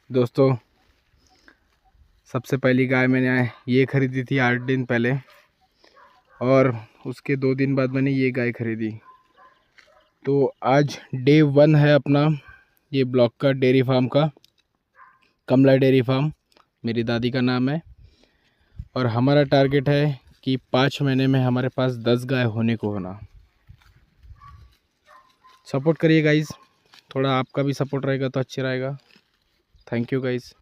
दोस्तों सबसे पहली गाय मैंने ये ख़रीदी थी 8 दिन पहले, और उसके 2 दिन बाद मैंने ये गाय ख़रीदी। तो आज डे 1 है अपना ये ब्लॉक का डेयरी फार्म का, कमला डेयरी फार्म मेरी दादी का नाम है। और हमारा टारगेट है कि 5 महीने में हमारे पास 10 गाय होने को होना। सपोर्ट करिए गाइस, थोड़ा आपका भी सपोर्ट रहेगा तो अच्छा रहेगा। Thank you guys.